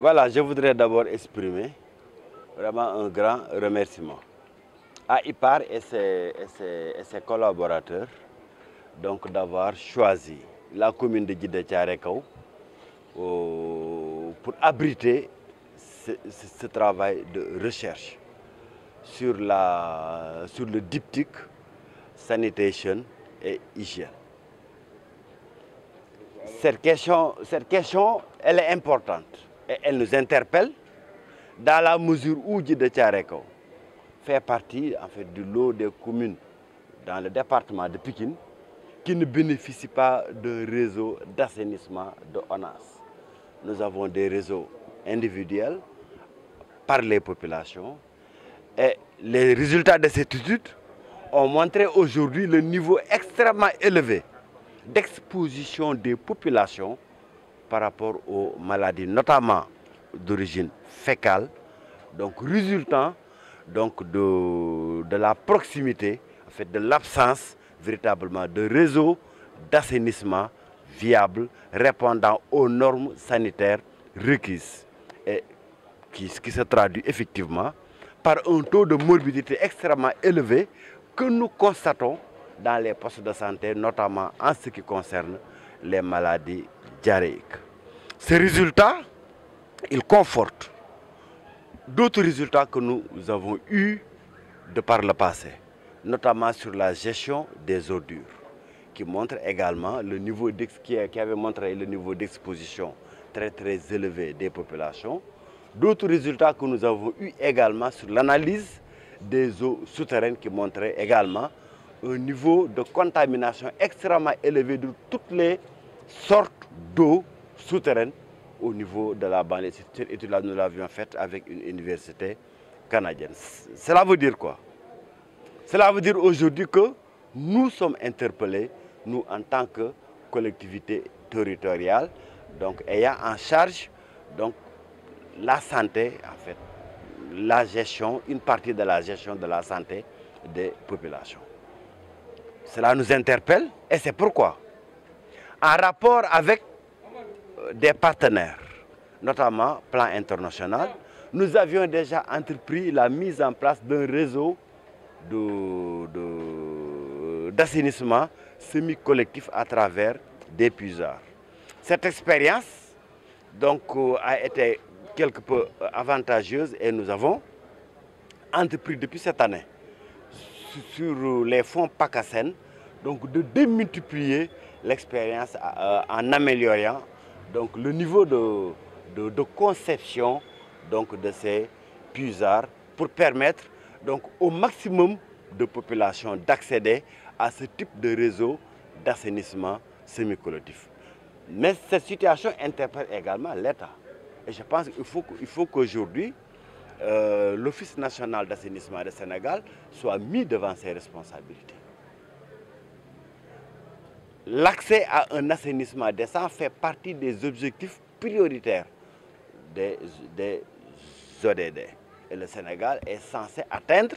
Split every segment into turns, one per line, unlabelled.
Voilà, je voudrais d'abord exprimer vraiment un grand remerciement à IPAR et ses collaborateurs donc d'avoir choisi la commune de Djiddah Thiaroye Kao pour abriter ce travail de recherche sur le diptyque sanitation et hygiène. Cette question, elle est importante et elle nous interpelle dans la mesure où Djiddah Thiaroye Kao fait partie en fait, du lot des communes dans le département de Pikine qui ne bénéficient pas d'un réseau d'assainissement de ONAS. Nous avons des réseaux individuels par les populations et les résultats de cette étude ont montré aujourd'hui le niveau extrêmement élevé d'exposition des populations par rapport aux maladies, notamment d'origine fécale, donc résultant donc de la proximité, en fait, de l'absence véritablement de réseau d'assainissement viable répondant aux normes sanitaires requises et qui se traduit effectivement par un taux de morbidité extrêmement élevé que nous constatons dans les postes de santé, notamment en ce qui concerne les maladies diarrhéiques. Ces résultats, ils confortent d'autres résultats que nous avons eus de par le passé, notamment sur la gestion des ordures, qui montre également le niveau qui avait montré le niveau d'exposition très élevé des populations. D'autres résultats que nous avons eus également sur l'analyse des eaux souterraines qui montraient également un niveau de contamination extrêmement élevé de toutes les sortes d'eau souterraines au niveau de la banlieue. Cette étude-là, nous l'avions faite avec une université canadienne. Cela veut dire quoi? Cela veut dire aujourd'hui que nous sommes interpellés, nous en tant que collectivité territoriale, donc ayant en charge donc, la santé, en fait, la gestion, une partie de la gestion de la santé des populations. Cela nous interpelle et c'est pourquoi, en rapport avec des partenaires, notamment Plan International, nous avions déjà entrepris la mise en place d'un réseau d'assainissement semi-collectif à travers des puisards. Cette expérience donc, a été quelque peu avantageuse et nous avons entrepris depuis cette année sur les fonds PACASEN donc de démultiplier l'expérience en améliorant donc, le niveau de conception donc, de ces puisards pour permettre donc, au maximum de populations d'accéder à ce type de réseau d'assainissement semi-collectif. Mais cette situation interpelle également l'État. Et je pense qu'il faut qu'aujourd'hui, l'Office national d'assainissement du Sénégal soit mis devant ses responsabilités. L'accès à un assainissement décent fait partie des objectifs prioritaires des ODD. Et le Sénégal est censé atteindre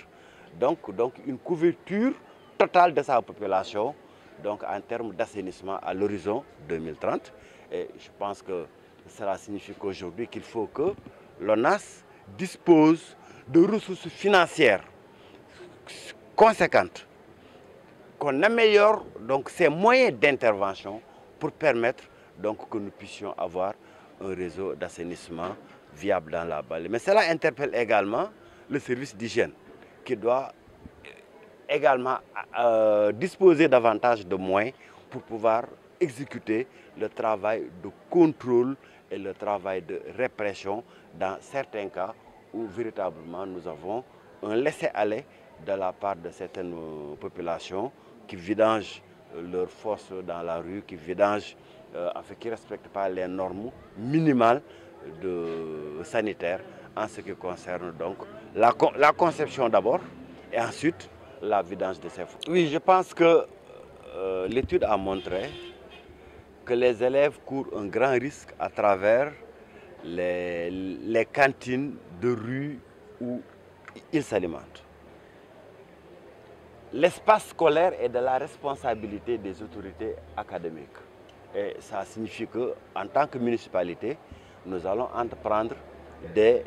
donc une couverture totale de sa population donc en termes d'assainissement à l'horizon 2030. Et je pense que cela signifie qu'aujourd'hui qu'il faut que l'ONAS dispose de ressources financières conséquentes, qu'on améliore donc ces moyens d'intervention pour permettre donc que nous puissions avoir un réseau d'assainissement viable dans la banlieue. Mais cela interpelle également le service d'hygiène qui doit également disposer davantage de moyens pour pouvoir exécuter le travail de contrôle et le travail de répression dans certains cas où véritablement nous avons un laisser-aller de la part de certaines populations qui vidangent leurs forces dans la rue, qui vidangent, qui ne respectent pas les normes minimales sanitaires en ce qui concerne donc la conception d'abord et ensuite la vidange de ces forces. Oui, je pense que l'étude a montré que les élèves courent un grand risque à travers les cantines de rue où ils s'alimentent. L'espace scolaire est de la responsabilité des autorités académiques. Et ça signifie qu'en tant que municipalité, nous allons entreprendre des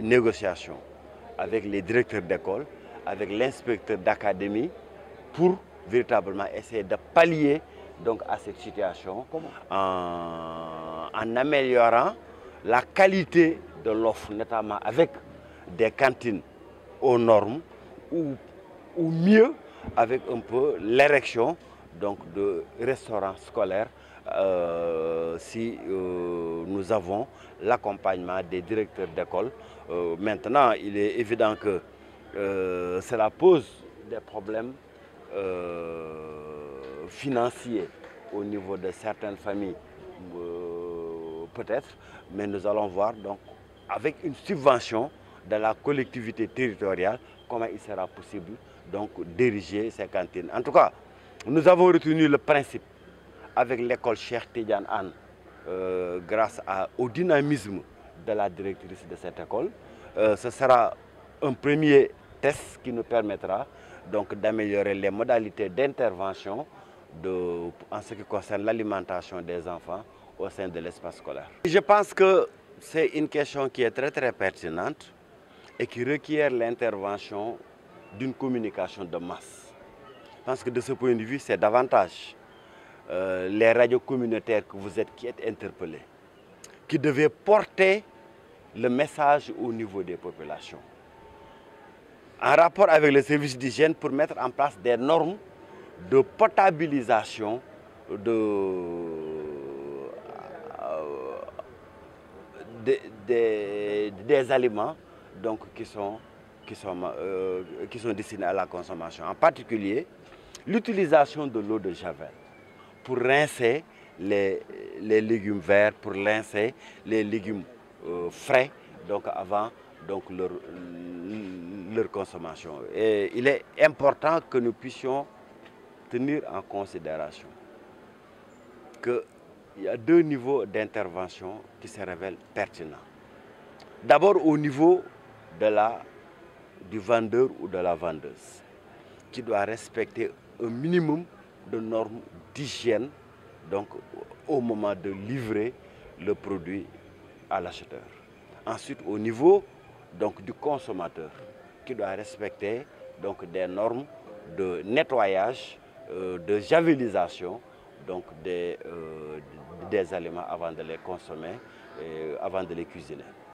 négociations avec les directeurs d'école, avec l'inspecteur d'académie, pour véritablement essayer de pallier donc, à cette situation en améliorant la qualité de l'offre, notamment avec des cantines aux normes ou mieux avec un peu l'érection donc, de restaurants scolaires si nous avons l'accompagnement des directeurs d'école. Maintenant, il est évident que cela pose des problèmes financiers au niveau de certaines familles, peut-être, mais nous allons voir donc avec une subvention de la collectivité territoriale comment il sera possible donc d'ériger ces cantines. En tout cas, nous avons retenu le principe avec l'école Cheikh Tidiane Anne grâce au dynamisme de la directrice de cette école. Ce sera un premier test qui nous permettra donc d'améliorer les modalités d'intervention en ce qui concerne l'alimentation des enfants au sein de l'espace scolaire. Je pense que c'est une question qui est très pertinente et qui requiert l'intervention d'une communication de masse. Je pense que de ce point de vue, c'est davantage les radios communautaires que vous êtes qui êtes interpellés, qui devaient porter le message au niveau des populations, en rapport avec le service d'hygiène pour mettre en place des normes de potabilisation des aliments donc, qui sont destinés à la consommation. En particulier, l'utilisation de l'eau de Javel pour rincer les légumes verts, pour rincer les légumes frais donc avant donc leur consommation. Et il est important que nous puissions tenir en considération qu'il y a deux niveaux d'intervention qui se révèlent pertinents. D'abord au niveau du vendeur ou de la vendeuse, qui doit respecter un minimum de normes d'hygiène donc, au moment de livrer le produit à l'acheteur. Ensuite, au niveau donc, du consommateur, qui doit respecter donc, des normes de nettoyage, de javelisation donc, des aliments avant de les consommer, avant de les cuisiner.